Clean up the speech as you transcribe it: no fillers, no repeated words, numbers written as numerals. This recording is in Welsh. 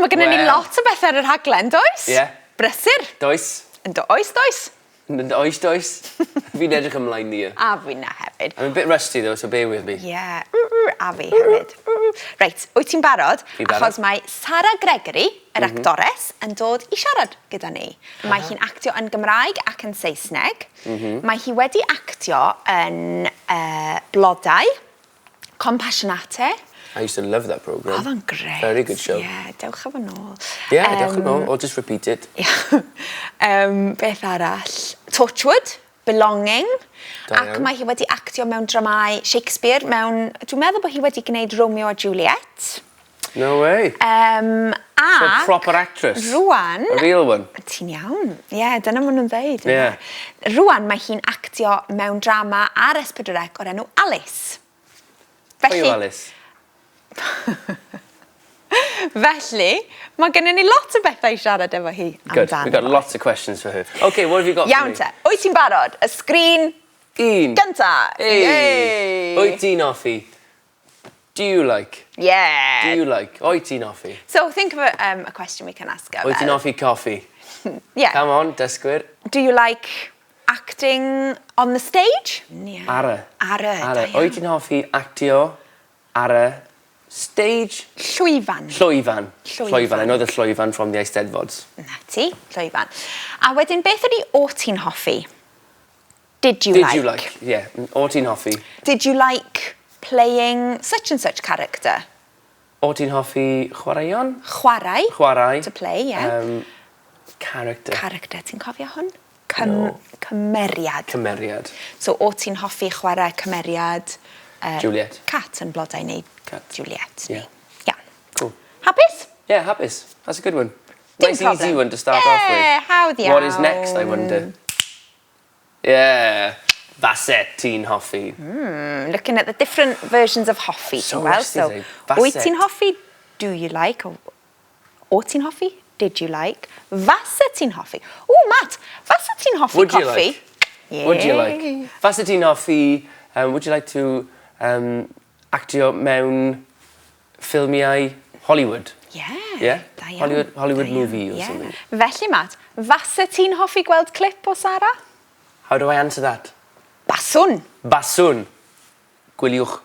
Mae gennym ni lot o bethau ar yr rhaglen, does? Ie. Brysur. Does. Does. Does. Fi'n edrych ymlaen ni. A fi'na hefyd. I'm a bit rusty though, so bear with me. Yeah, a fi hefyd. Reit, wyt ti'n barod? Fi barod. Achos mae Sara Gregory, yr actores, yn dod i siarad gyda ni. Mae hi'n actio yn Gymraeg ac yn Saesneg. Mae hi wedi actio yn Blodau, Compassionate. I used to love that programme. Oedd o'n grêt. Very good show. Yeah, dewch efo nôl. Yeah, dewch yn ôl, or just repeat it. Beth arall? Torchwood, Belonging. Da Ac iawn. mae hi wedi actio mewn dramau Shakespeare, dwi'n meddwl bod hi wedi gwneud Romeo a Juliet. No way. So a proper actress. Rwan... A real one. Ti'n iawn. Ie, dyna maen nhw'n dweud. Yeah. Rwan mae hi'n actio mewn drama ar S4C o'r enw Alice. Pwy yw Alice? Felly, mae gennym ni lot o bethau i siarad efo hi Good, amdano. we've got lots of questions for her. Okay, what have you got for Iawn me? te, wyt ti'n barod? Y sgrin Un. gynta. Hey. Wyt ti'n hoffi? Do you like? Yeah. Do you like? Wyt ti'n hoffi? So think of a question we can ask her. Wyt ti'n hoffi coffi? Yeah. Come on, dysgwyr. Do you like acting on the stage? Yeah. Ara. Ara. Ara. Wyt ti'n hoffi actio ar y stage? Llwyfan. Llwyfan. Llwyfan. I know the llwyfan from the Eisteddfods. Na ti, llwyfan. A wedyn, beth ydi o ti'n hoffi? Did you like? Yeah. O ti'n hoffi? Did you like playing such and such character? O ti'n hoffi chwaraeon? Chwarae. Chwarae. To play, yeah. Character. Character, ti'n cofio hwn? No. Cymeriad. Cymeriad. So, o ti'n hoffi chwarae cymeriad... Juliet. Cat yn Blodau neu Cat. Juliet. Yeah. Yeah. Cool. Hapus? Yeah, hapus. That's a good one. Dim Nice problem. easy one to start off with. Yeah, hawdd iawn. What is next, I wonder? Yeah. Falle ti'n hoffi. Looking at the different versions of hoffi. So well, rusty, so, though. wyt Falle. ti'n hoffi? Do you like? O ti'n hoffi? Did you like? Fase ti'n hoffi? Ooh, Matt, fase ti'n hoffi Would you coffi? like? Yeah. Would you like? Falle ti'n hoffi, would you like to actio mewn ffilmiau Hollywood? Yeah. Yeah? Da iawn. Hollywood Da movie iawn, or yeah. something. Felly, Matt, fase ti'n hoffi gweld clip o Sara? How do I answer that? Baswn. Baswn. Gwyliwch